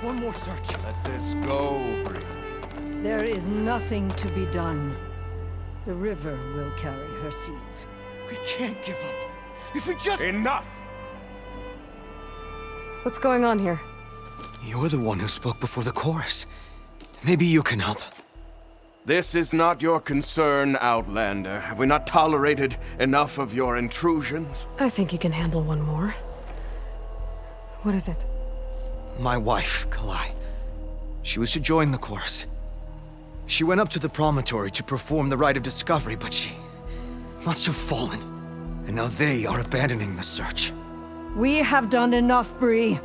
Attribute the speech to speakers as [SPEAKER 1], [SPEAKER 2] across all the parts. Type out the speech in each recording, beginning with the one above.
[SPEAKER 1] One more search.
[SPEAKER 2] Let this go, Bree.
[SPEAKER 3] There is nothing to be done. The river will carry her seeds.
[SPEAKER 1] We can't give up. If we just...
[SPEAKER 2] Enough!
[SPEAKER 4] What's going on here?
[SPEAKER 1] You're the one who spoke before the chorus. Maybe you can help.
[SPEAKER 2] This is not your concern, Outlander. Have we not tolerated enough of your intrusions?
[SPEAKER 4] I think you can handle one more. What is it?
[SPEAKER 1] My wife, Kalae. She was to join the chorus. She went up to the Promontory to perform the rite of discovery, but she must have fallen. And now they are abandoning the search.
[SPEAKER 3] We have done enough, Bree.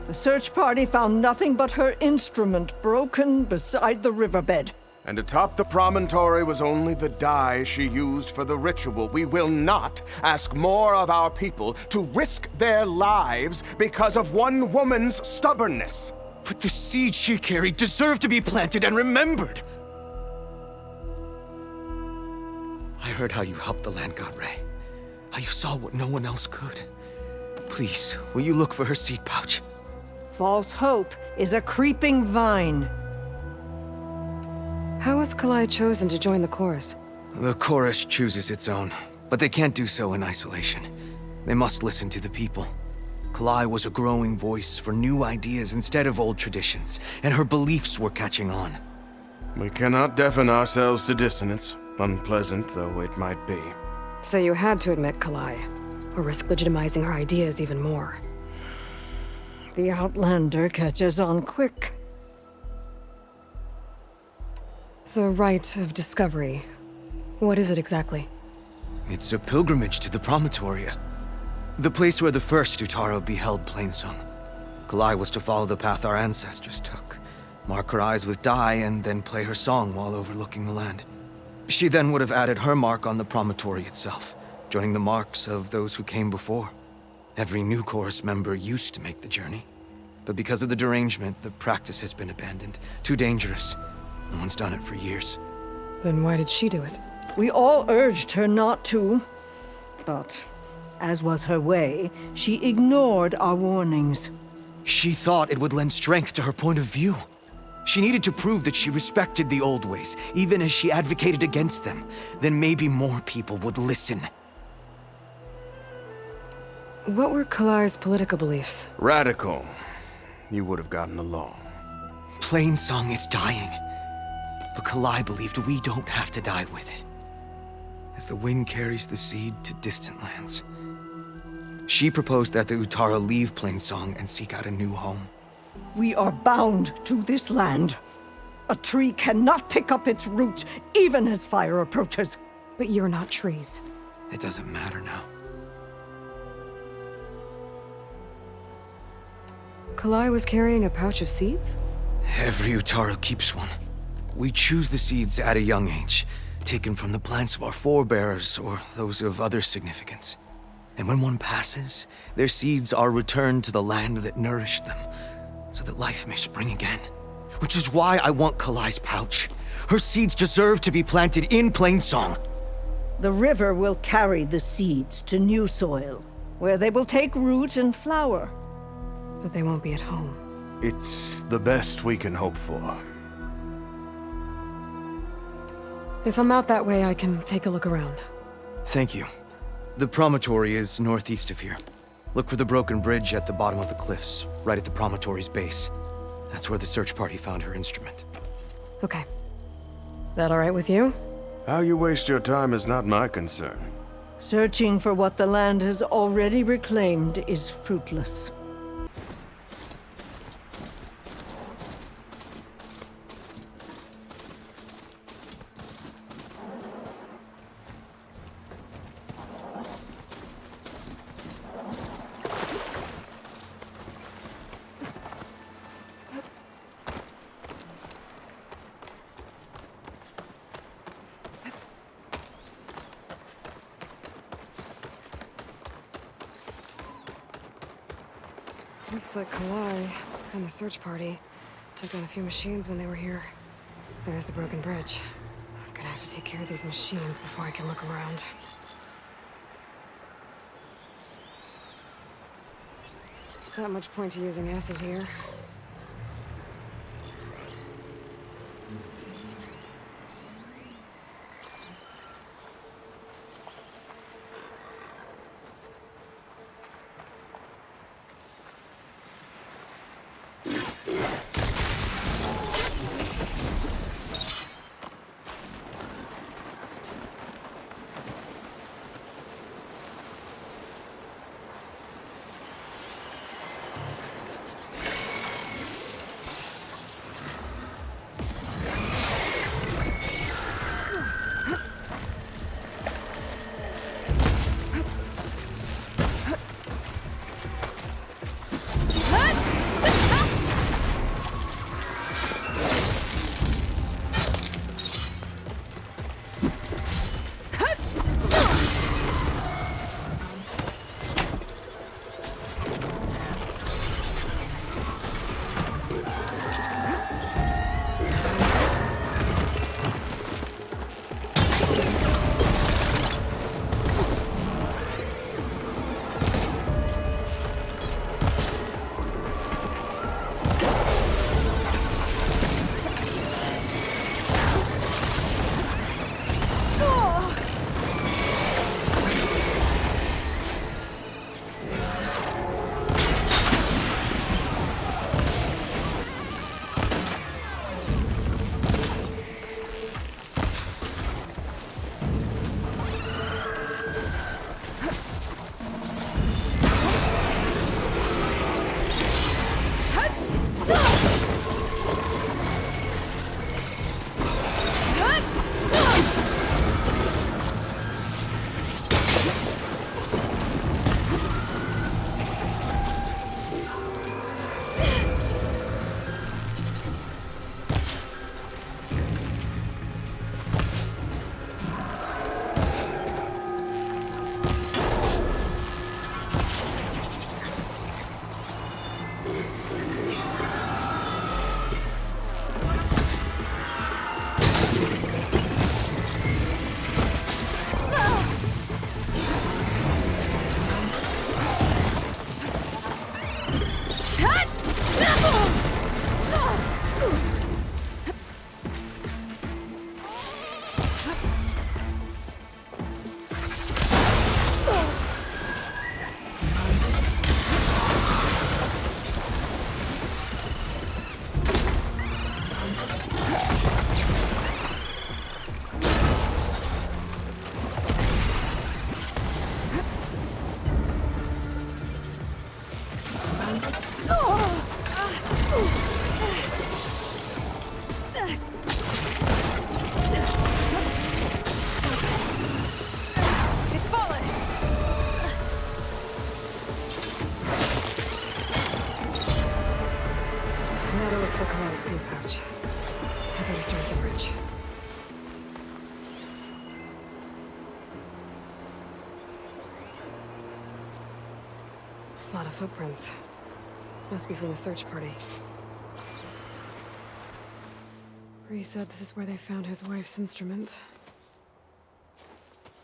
[SPEAKER 3] The search party found nothing but her instrument broken beside the riverbed.
[SPEAKER 2] And atop the promontory was only the dye she used for the ritual. We will not ask more of our people to risk their lives because of one woman's stubbornness.
[SPEAKER 1] But the seed she carried deserved to be planted and remembered. I heard how you helped the land god Ray. How you saw what no one else could. Please, will you look for her seed pouch?
[SPEAKER 3] False hope is a creeping vine.
[SPEAKER 4] How was Kalae chosen to join the chorus?
[SPEAKER 1] The chorus chooses its own, but they can't do so in isolation. They must listen to the people. Kalae was a growing voice for new ideas instead of old traditions, and her beliefs were catching on.
[SPEAKER 2] We cannot deafen ourselves to dissonance, unpleasant though it might be.
[SPEAKER 4] So you had to admit Kalae, or risk legitimizing her ideas even more.
[SPEAKER 3] The Outlander catches on quick.
[SPEAKER 4] The rite of discovery. What is it exactly?
[SPEAKER 1] It's a pilgrimage to the Promontory. The place where the first Utaru beheld Plainsong. Kalae was to follow the path our ancestors took. Mark her eyes with dye and then play her song while overlooking the land. She then would have added her mark on the Promontory itself, joining the marks of those who came before. Every new chorus member used to make the journey. But because of the derangement, the practice has been abandoned. Too dangerous. No one's done it for years.
[SPEAKER 4] Then why did she do it?
[SPEAKER 3] We all urged her not to, but as was her way, she ignored our warnings.
[SPEAKER 1] She thought it would lend strength to her point of view. She needed to prove that she respected the old ways, even as she advocated against them. Then maybe more people would listen.
[SPEAKER 4] What were Kalae's political beliefs?
[SPEAKER 2] Radical. You would have gotten along.
[SPEAKER 1] Plainsong is dying. But Kalae believed we don't have to die with it. As the wind carries the seed to distant lands. She proposed that the Utaru leave Plainsong and seek out a new home.
[SPEAKER 3] We are bound to this land. A tree cannot pick up its roots, even as fire approaches.
[SPEAKER 4] But you're not trees.
[SPEAKER 1] It doesn't matter now.
[SPEAKER 4] Kalae was carrying a pouch of seeds?
[SPEAKER 1] Every Utaru keeps one. We choose the seeds at a young age, taken from the plants of our forebears or those of other significance. And when one passes, their seeds are returned to the land that nourished them, so that life may spring again. Which is why I want Kalae's pouch. Her seeds deserve to be planted in Plainsong.
[SPEAKER 3] The river will carry the seeds to new soil, where they will take root and flower.
[SPEAKER 4] But they won't be at home.
[SPEAKER 2] It's the best we can hope for.
[SPEAKER 4] If I'm out that way, I can take a look around.
[SPEAKER 1] Thank you. The Promontory is northeast of here. Look for the broken bridge at the bottom of the cliffs, right at the Promontory's base. That's where the search party found her instrument.
[SPEAKER 4] Okay. That all right with you?
[SPEAKER 2] How you waste your time is not my concern.
[SPEAKER 3] Searching for what the land has already reclaimed is fruitless.
[SPEAKER 4] Looks like Kalae and the search party took down a few machines when they were here. There's the broken bridge. I'm gonna have to take care of these machines before I can look around. Not much point to using acid here. For Kalae's seed pouch. I better start at the bridge. A lot of footprints. Must be from the search party. Bree said this is where they found his wife's instrument.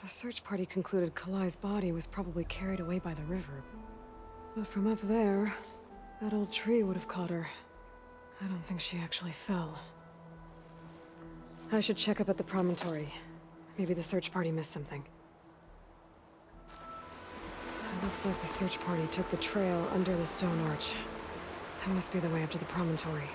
[SPEAKER 4] The search party concluded Kalae's body was probably carried away by the river. But from up there, that old tree would have caught her. I don't think she actually fell. I should check up at the Promontory. Maybe the search party missed something. It looks like the search party took the trail under the stone arch. That must be the way up to the Promontory.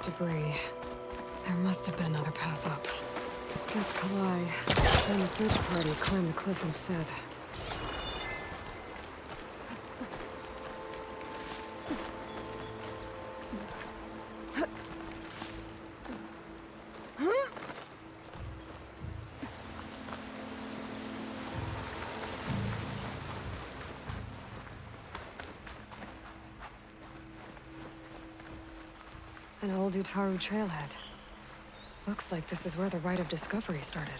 [SPEAKER 4] Debris. There must have been another path up. Guess Kalae and the search party climbed the cliff instead. An old Utaru trailhead. Looks like this is where the Rite of Discovery started.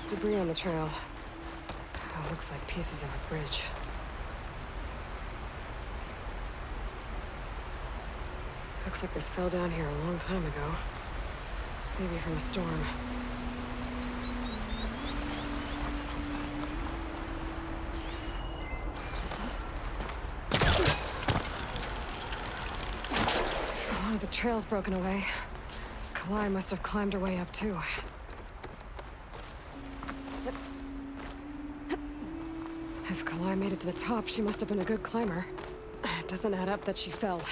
[SPEAKER 4] Debris on the trail. Oh, looks like pieces of a bridge. Looks like this fell down here a long time ago. Maybe from a storm. A lot of the trail's broken away. Kalae must have climbed her way up too. If Kalae made it to the top, she must have been a good climber. It doesn't add up that she fell.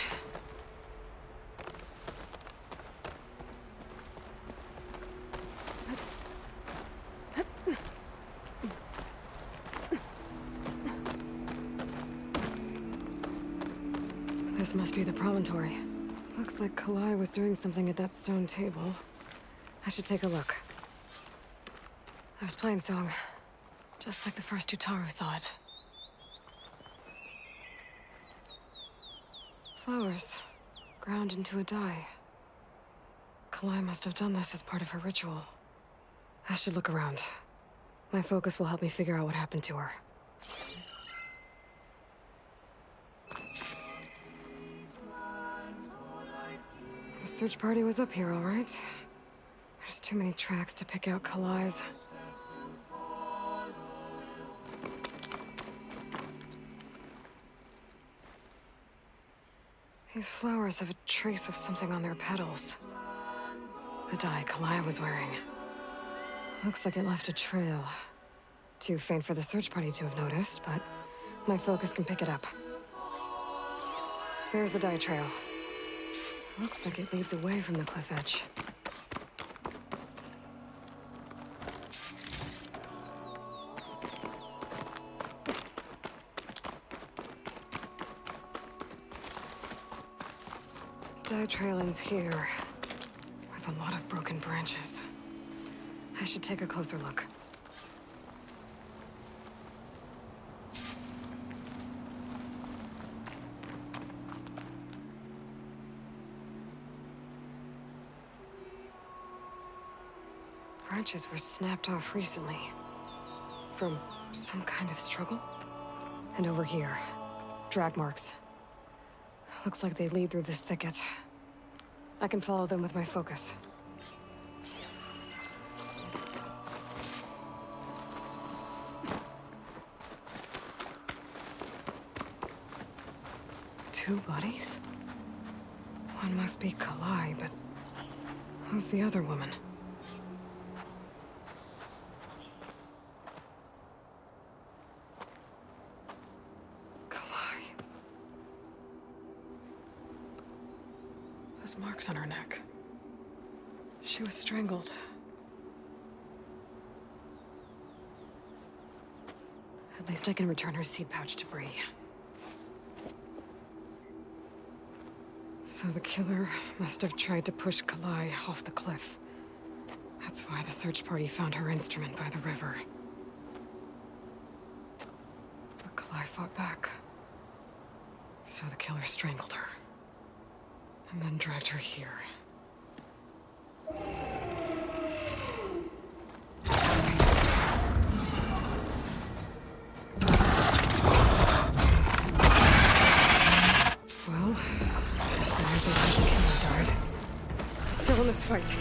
[SPEAKER 4] This must be the Promontory. Looks like Kalae was doing something at that stone table. I should take a look. I was playing song, just like the first Utaru saw it. Flowers, ground into a dye. Kalae must have done this as part of her ritual. I should look around. My focus will help me figure out what happened to her. The search party was up here, all right. There's too many tracks to pick out Kalae's. These flowers have a trace of something on their petals. The dye Kalae was wearing. Looks like it left a trail. Too faint for the search party to have noticed, but My focus can pick it up. There's the dye trail. Looks like it leads away from the cliff edge. Dye trail ends here, with a lot of broken branches. I should take a closer look. Branches were snapped off recently. From some kind of struggle? And over here, drag marks. Looks like they lead through this thicket. I can follow them with my focus. Two bodies? One must be Kalae, but who's the other woman? Marks on her neck. She was strangled. At least I can return her seed pouch to Bree. So the killer must have tried to push Kalae off the cliff. That's why the search party found her instrument by the river. But Kalae fought back. So the killer strangled her. And then dragged her here. Well, as long as the killer died, I'm still in this fight.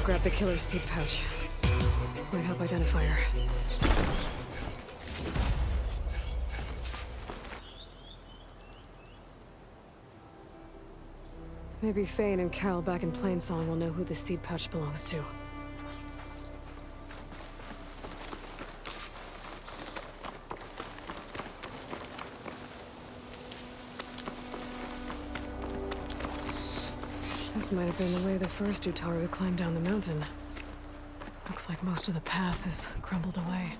[SPEAKER 4] Grab the killer's seed pouch. Might help identify her. Maybe Fane and Cal back in Plainsong will know who the seed pouch belongs to. This might have been the way the first Utaru climbed down the mountain. Looks like most of the path is crumbled away.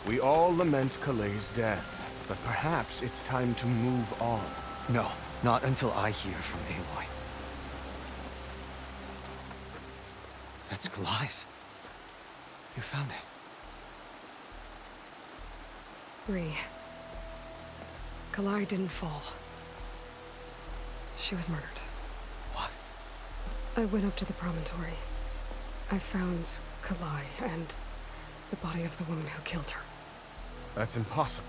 [SPEAKER 2] We all lament Kalae's death, but perhaps it's time to move on.
[SPEAKER 1] No, not until I hear from Aloy. That's Kalae's. You found it.
[SPEAKER 4] Bree. Kalae didn't fall. She was murdered.
[SPEAKER 1] What?
[SPEAKER 4] I went up to the Promontory. I found Kalae and the body of the woman who killed her.
[SPEAKER 2] That's impossible.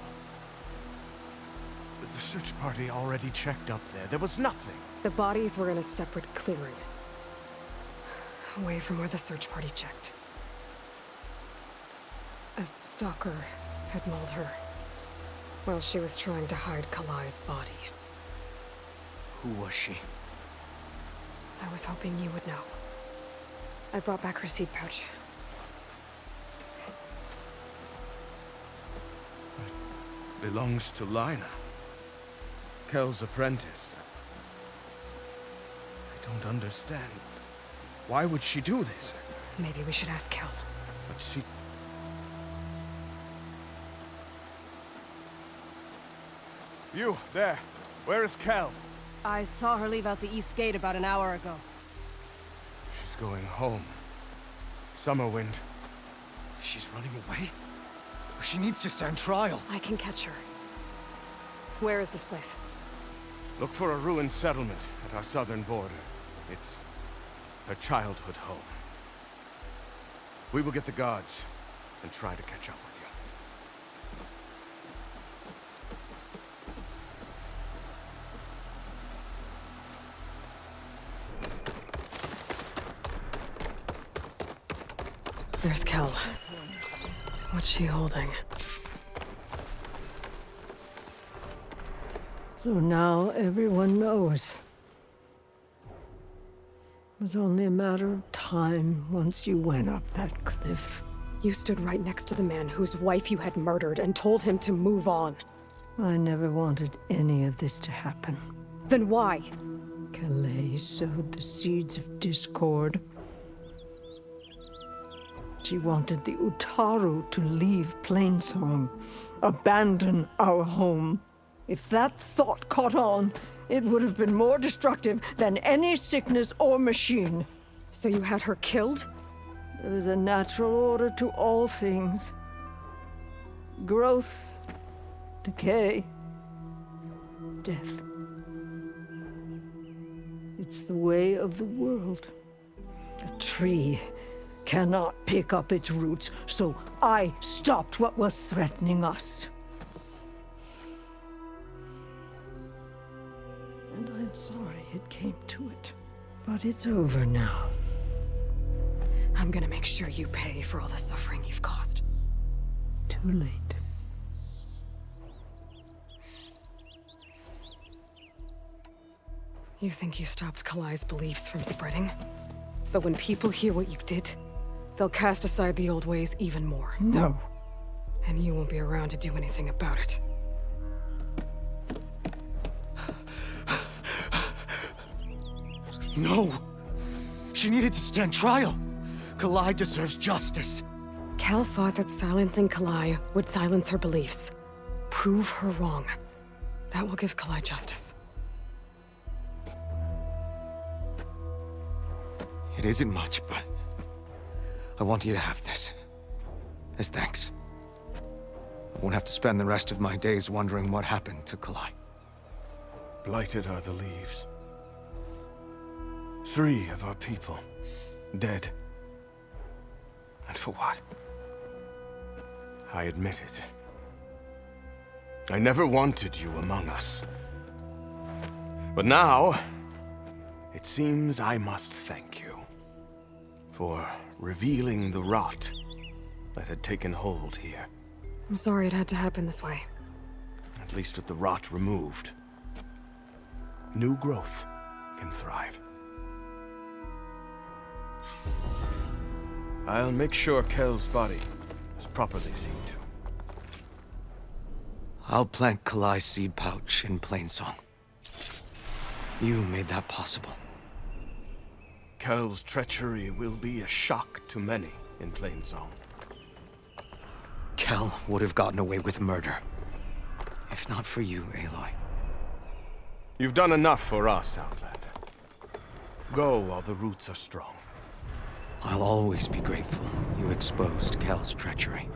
[SPEAKER 2] The search party already checked up there. There was nothing.
[SPEAKER 4] The bodies were in a separate clearing. Away from where the search party checked. A stalker had mauled her while she was trying to hide Kalae's body.
[SPEAKER 1] Who was she?
[SPEAKER 4] I was hoping you would know. I brought back her seed pouch.
[SPEAKER 2] It belongs to Lina. Kel's apprentice. I don't understand. Why would she do this?
[SPEAKER 4] Maybe we should ask Kel.
[SPEAKER 2] But she... You, there. Where is Kel?
[SPEAKER 5] I saw her leave out the east gate about an hour ago.
[SPEAKER 2] She's going home. Summerwind.
[SPEAKER 1] She's running away? She needs to stand trial.
[SPEAKER 4] I can catch her. Where is this place?
[SPEAKER 2] Look for a ruined settlement at our southern border. It's her childhood home. We will get the guards and try to catch up with you.
[SPEAKER 4] There's Kel. What's she holding?
[SPEAKER 3] So now everyone knows. It was only a matter of time once you went up that cliff.
[SPEAKER 4] You stood right next to the man whose wife you had murdered and told him to move on.
[SPEAKER 3] I never wanted any of this to happen.
[SPEAKER 4] Then why?
[SPEAKER 3] Kalae sowed the seeds of discord. She wanted the Utaru to leave Plainsong, abandon our home. If that thought caught on, it would have been more destructive than any sickness or machine.
[SPEAKER 4] So you had her killed?
[SPEAKER 3] There is a natural order to all things. Growth, decay, death. It's the way of the world. A tree cannot pick up its roots, so I stopped what was threatening us. And I'm sorry it came to it. But it's over now.
[SPEAKER 4] I'm gonna make sure you pay for all the suffering you've caused.
[SPEAKER 3] Too late.
[SPEAKER 4] You think you stopped Kalae's beliefs from spreading? But when people hear what you did, they'll cast aside the old ways even more.
[SPEAKER 3] No.
[SPEAKER 4] And you won't be around to do anything about it.
[SPEAKER 1] No! She needed to stand trial! Kalae deserves justice!
[SPEAKER 4] Kel thought that silencing Kalae would silence her beliefs. Prove her wrong. That will give Kalae justice.
[SPEAKER 1] It isn't much, but I want you to have this. As thanks. I won't have to spend the rest of my days wondering what happened to Kalae.
[SPEAKER 2] Blighted are the leaves. 3 of our people, dead. And for what? I admit it. I never wanted you among us. But now, it seems I must thank you for revealing the rot that had taken hold here.
[SPEAKER 4] I'm sorry it had to happen this way.
[SPEAKER 2] At least with the rot removed, new growth can thrive. I'll make sure Kel's body is properly seen to.
[SPEAKER 1] I'll plant Kalae's seed pouch in Plainsong. You made that possible.
[SPEAKER 2] Kel's treachery will be a shock to many in Plainsong.
[SPEAKER 1] Kel would have gotten away with murder. If not for you, Aloy.
[SPEAKER 2] You've done enough for us, Outlander. Go while the roots are strong.
[SPEAKER 1] I'll always be grateful you exposed Kel's treachery.